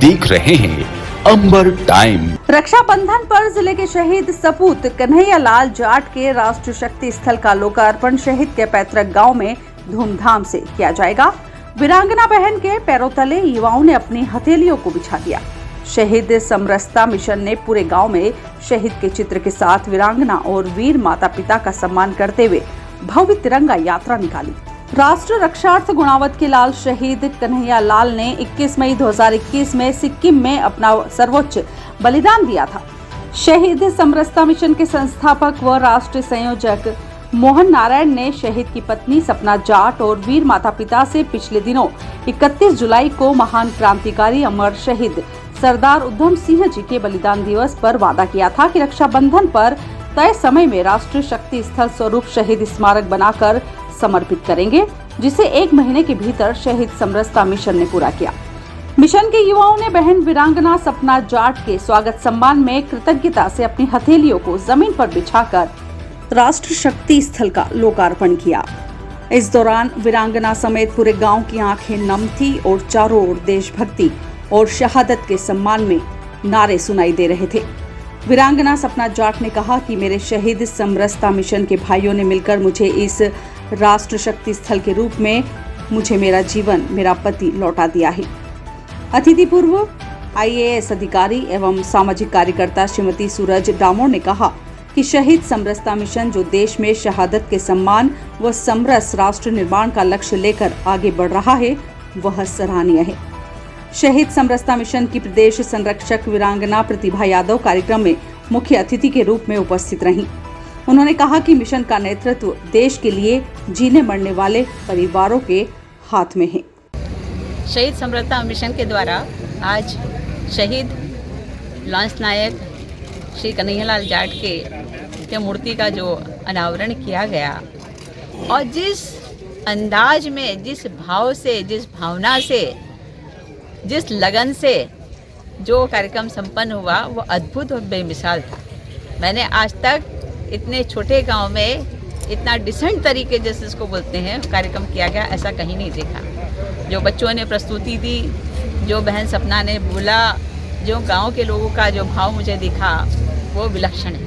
देख रहे हैं अंबर टाइम। रक्षाबंधन पर जिले के शहीद सपूत कन्हैया लाल जाट के राष्ट्रीय शक्ति स्थल का लोकार्पण शहीद के पैतृक गांव में धूमधाम से किया जाएगा। वीरांगना बहन के पैरों तले युवाओं ने अपनी हथेलियों को बिछा दिया। शहीद समरसता मिशन ने पूरे गांव में शहीद के चित्र के साथ वीरांगना और वीर माता पिता का सम्मान करते हुए भव्य तिरंगा यात्रा निकाली। राष्ट्र रक्षार्थ गुणावत के लाल शहीद कन्हैया लाल ने 21 मई 2021 में सिक्किम में अपना सर्वोच्च बलिदान दिया था। शहीद समरसता मिशन के संस्थापक व राष्ट्रीय संयोजक मोहन नारायण ने शहीद की पत्नी सपना जाट और वीर माता पिता से पिछले दिनों 31 जुलाई को महान क्रांतिकारी अमर शहीद सरदार उधम सिंह जी के बलिदान दिवस पर वादा किया था कि रक्षाबंधन पर तय समय में राष्ट्रीय शक्ति स्थल स्वरूप शहीद स्मारक बनाकर समर्पित करेंगे, जिसे 1 महीने के भीतर शहीद समरसता मिशन ने पूरा किया। मिशन के युवाओं ने बहन वीरांगना सपना जाट के स्वागत सम्मान में कृतज्ञता से अपनी हथेलियों को जमीन पर बिछाकर राष्ट्रीय शक्ति स्थल का लोकार्पण किया। इस दौरान वीरांगना समेत पूरे गांव की आंखें नम थी और चारों ओर देशभक्ति और शहादत के सम्मान में नारे सुनाई दे रहे थे। वीरांगना सपना जाट ने कहा कि मेरे शहीद समरसता मिशन के भाइयों ने मिलकर मुझे इस राष्ट्र शक्ति स्थल के रूप में मुझे मेरा जीवन, मेरा पति लौटा दिया है। अतिथि पूर्व IAS अधिकारी एवं सामाजिक कार्यकर्ता श्रीमती सूरज डामोर ने कहा कि शहीद समरसता मिशन जो देश में शहादत के सम्मान व समरस राष्ट्र निर्माण का लक्ष्य लेकर आगे बढ़ रहा है, वह सराहनीय है। शहीद समरसता मिशन की प्रदेश संरक्षक वीरांगना प्रतिभा यादव कार्यक्रम में मुख्य अतिथि के रूप में उपस्थित रहीं। उन्होंने कहा कि मिशन का नेतृत्व देश के लिए जीने मरने वाले परिवारों के हाथ में है। शहीद समरसता मिशन के द्वारा आज शहीद लांस नायक श्री कन्हैयालाल जाट के मूर्ति का जो अनावरण किया गया और जिस अंदाज में, जिस भाव से, जिस भावना से, जिस लगन से जो कार्यक्रम संपन्न हुआ वो अद्भुत और बेमिसाल था। मैंने आज तक इतने छोटे गांव में इतना डिसेंट तरीके जैसे इसको बोलते हैं कार्यक्रम किया गया, ऐसा कहीं नहीं देखा। जो बच्चों ने प्रस्तुति दी, जो बहन सपना ने बोला, जो गांव के लोगों का जो भाव मुझे दिखा वो विलक्षण है।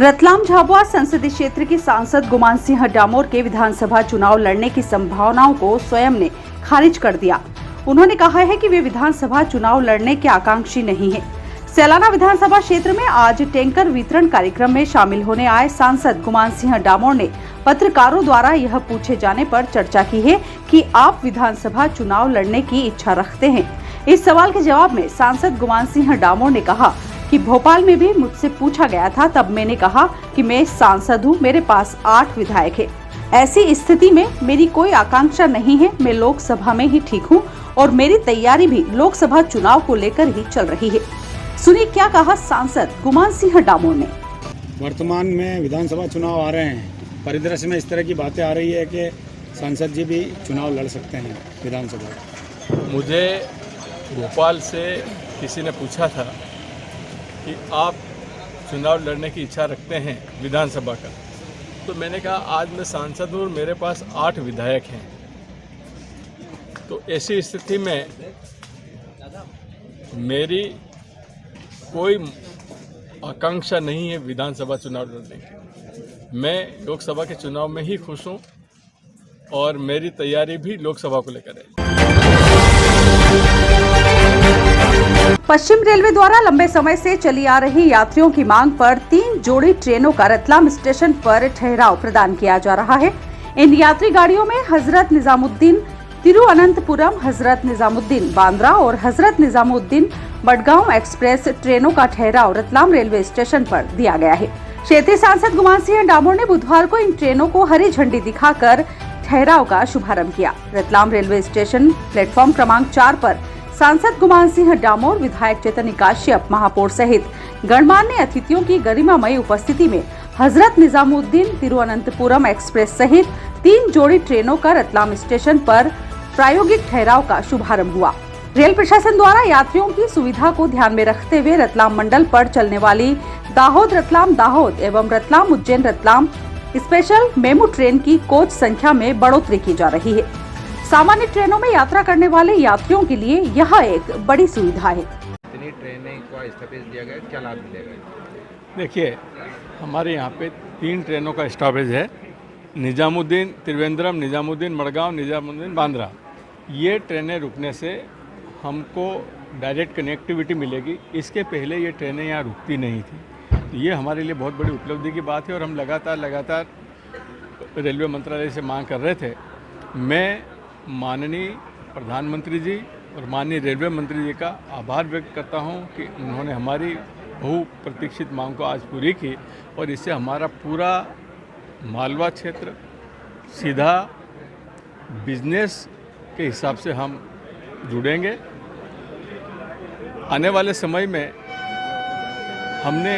रतलाम झाबुआ संसदीय क्षेत्र के सांसद गुमान सिंह डामोर के विधानसभा चुनाव लड़ने की संभावनाओं को स्वयं ने खारिज कर दिया। उन्होंने कहा है कि वे विधानसभा चुनाव लड़ने के आकांक्षी नहीं है। सैलाना विधानसभा क्षेत्र में आज टैंकर वितरण कार्यक्रम में शामिल होने आए सांसद गुमान सिंह डामोर ने पत्रकारों द्वारा यह पूछे जाने पर चर्चा की है कि आप विधानसभा चुनाव लड़ने की इच्छा रखते हैं। इस सवाल के जवाब में सांसद गुमान सिंह डामोर ने कहा कि भोपाल में भी मुझसे पूछा गया था, तब मैंने कहा कि मैं सांसद हूँ, मेरे पास 8 विधायक है। ऐसी स्थिति में मेरी कोई आकांक्षा नहीं है। मैं लोकसभा में ही ठीक हूँ और मेरी तैयारी भी लोकसभा चुनाव को लेकर ही चल रही है। सुनिए क्या कहा सांसद गुमान सिंह डामोर ने। वर्तमान में विधानसभा चुनाव आ रहे हैं, परिदृश्य में इस तरह की बातें आ रही है कि सांसद जी भी चुनाव लड़ सकते हैं विधानसभा। मुझे भोपाल से किसी ने पूछा था कि आप चुनाव लड़ने की इच्छा रखते हैं विधानसभा का, तो मैंने कहा आज मैं सांसद हूँ और मेरे पास 8 विधायक हैं। तो ऐसी स्थिति में मेरी कोई आकांक्षा नहीं है विधानसभा चुनाव लड़ने की। मैं लोकसभा के चुनाव में ही खुश हूँ और मेरी तैयारी भी लोकसभा को लेकर है। पश्चिम रेलवे द्वारा लंबे समय से चली आ रही यात्रियों की मांग पर 3 जोड़ी ट्रेनों का रतलाम स्टेशन पर ठहराव प्रदान किया जा रहा है। इन यात्री गाड़ियों में हजरत निजामुद्दीन तिरुअनंतपुरम, हजरत निजामुद्दीन बांद्रा और हजरत निजामुद्दीन मडगांव एक्सप्रेस ट्रेनों का ठहराव रतलाम रेलवे स्टेशन पर दिया गया है। क्षेत्रीय सांसद गुमान सिंह डामोर ने बुधवार को इन ट्रेनों को हरी झंडी दिखाकर ठहराव का शुभारंभ किया। रतलाम रेलवे स्टेशन प्लेटफॉर्म क्रमांक 4 पर सांसद गुमान सिंह डामोर, विधायक चेतन काश्यप, महापौर सहित गणमान्य अतिथियों की गरिमामयी उपस्थिति में हजरत निजामुद्दीन तिरुअनंतपुरम एक्सप्रेस सहित 3 जोड़ी ट्रेनों का रतलाम स्टेशन पर प्रायोगिक ठहराव का शुभारंभ हुआ। रेल प्रशासन द्वारा यात्रियों की सुविधा को ध्यान में रखते हुए रतलाम मंडल पर चलने वाली दाहोद रतलाम दाहोद एवं Ratlam Ujjain Ratlam special MEMU train की कोच संख्या में बढ़ोतरी की जा रही है। सामान्य ट्रेनों में यात्रा करने वाले यात्रियों के लिए यह एक बड़ी सुविधा है। इतनी ट्रेनें को स्टॉपेज दिया गया, क्या लाभ मिलेगा? देखिए, हमारे यहाँ पे 3 ट्रेनों का स्टॉपेज है। निजामुद्दीन त्रिवेंद्रम, निजामुद्दीन मड़गांव, निजामुद्दीन बांद्रा। ये ट्रेनें रुकने से हमको डायरेक्ट कनेक्टिविटी मिलेगी। इसके पहले ये ट्रेनें यहाँ रुकती नहीं थी। तो ये हमारे लिए बहुत बड़ी उपलब्धि की बात है और हम लगातार रेलवे मंत्रालय से मांग कर रहे थे। मैं माननीय प्रधानमंत्री जी और माननीय रेलवे मंत्री जी का आभार व्यक्त करता हूं कि उन्होंने हमारी बहुप्रतीक्षित मांग को आज पूरी की और इससे हमारा पूरा मालवा क्षेत्र सीधा बिजनेस के हिसाब से हम जुड़ेंगे। आने वाले समय में हमने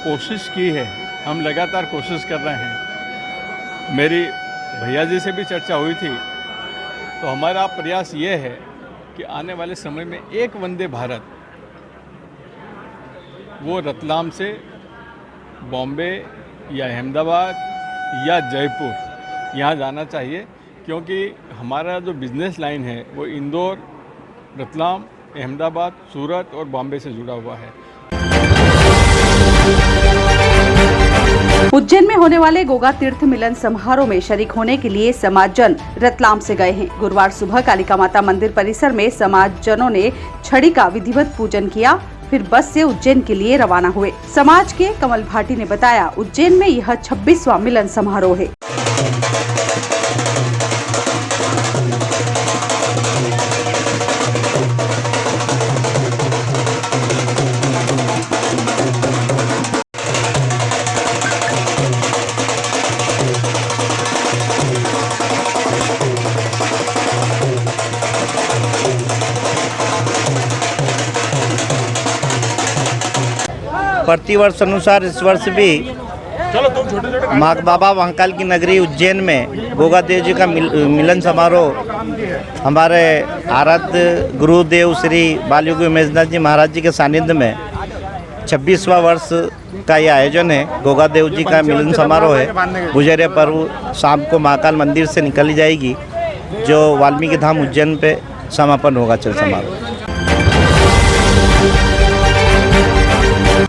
कोशिश की है, हम लगातार कोशिश कर रहे हैं। मेरी भैया जी से भी चर्चा हुई थी, तो हमारा प्रयास ये है कि आने वाले समय में एक वंदे भारत वो रतलाम से बॉम्बे या अहमदाबाद या जयपुर यहाँ जाना चाहिए, क्योंकि हमारा जो बिज़नेस लाइन है वो इंदौर, रतलाम, अहमदाबाद, सूरत और बॉम्बे से जुड़ा हुआ है। उज्जैन में होने वाले गोगा तीर्थ मिलन समारोह में शरीक होने के लिए समाजजन रतलाम से गए हैं। गुरुवार सुबह कालिका माता मंदिर परिसर में समाजजनों ने छड़ी का विधिवत पूजन किया, फिर बस से उज्जैन के लिए रवाना हुए। समाज के कमल भाटी ने बताया, उज्जैन में यह 26वां मिलन समारोह है। प्रतिवर्ष अनुसार इस वर्ष भी माँ बाबा महाकाल की नगरी उज्जैन में गोगा देव जी का मिलन समारोह हमारे आराध्य गुरुदेव श्री बालयोगी उमेशनाथ जी महाराज जी के सानिध्य में 26वां वर्ष का ये आयोजन है। गोगा देव जी का मिलन समारोह है। गुजरे पर्व शाम को महाकाल मंदिर से निकली जाएगी, जो वाल्मीकि धाम उज्जैन पे समापन होगा चल समारोह।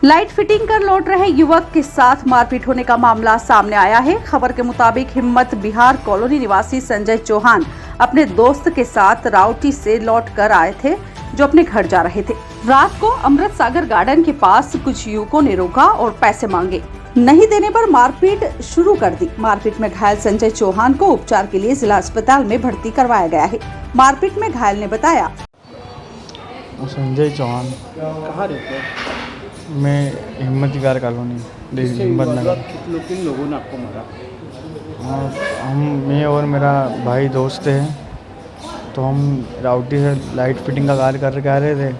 लाइट फिटिंग कर लौट रहे युवक के साथ मारपीट होने का मामला सामने आया है। खबर के मुताबिक हिम्मत बिहार कॉलोनी निवासी संजय चौहान अपने दोस्त के साथ राउटी से लौट कर आए थे, जो अपने घर जा रहे थे। रात को अमृत सागर गार्डन के पास कुछ युवकों ने रोका और पैसे मांगे। नहीं देने पर मारपीट शुरू कर दी। मारपीट में घायल संजय चौहान को उपचार के लिए जिला अस्पताल में भर्ती करवाया गया है। मारपीट में घायल ने बताया, संजय चौहान कहाँ रहते हैं? मैं हिम्मत बिहार कॉलोनी हिम्मत नगर। किन लोगों ने आपको मारा? मैं और मेरा भाई दोस्त हैं, तो हम राउटी से लाइट फिटिंग का कार्य करके आ रहे थे।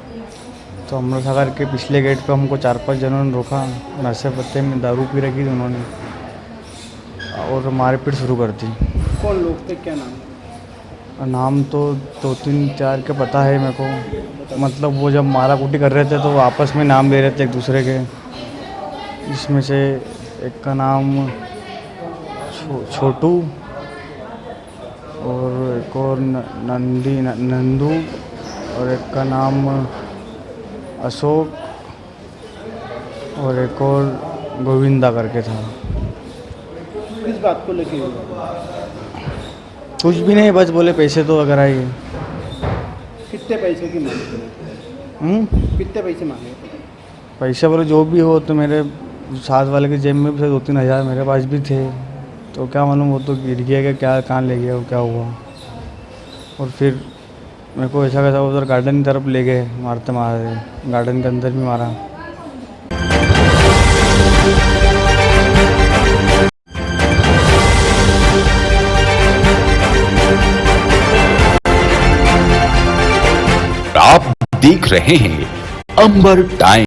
तो अमृत सागर के पिछले गेट पे हमको 4-5 जनों ने रोका। नशे पत्ते में दारू पी रखी थी उन्होंने और मारपीट शुरू कर दी। कौन लोग थे, क्या नाम? नाम तो 2-3-4 के पता है मेरे को। मतलब वो जब मारा कूटी कर रहे थे तो वो आपस में नाम ले रहे थे एक दूसरे के, जिसमें से एक का नाम छोटू और एक और नंदू और एक का नाम अशोक और एक और गोविंदा करके था। किस बात को लेके? कुछ भी नहीं, बस बोले पैसे तो अगर आइए। कितने पैसे की मांगे? कितने पैसे मांगे? पैसा बोले जो भी हो। तो मेरे साथ वाले के जेब में भी 2-3 हज़ार मेरे पास भी थे, तो क्या मालूम वो तो गिर गया, क्या कहाँ ले गया, वो क्या हुआ। और फिर मेरे को ऐसा कैसा उधर गार्डन की तरफ ले गए, मारते मारते गार्डन के अंदर भी मारा। आप देख रहे हैं अंबर टाइम।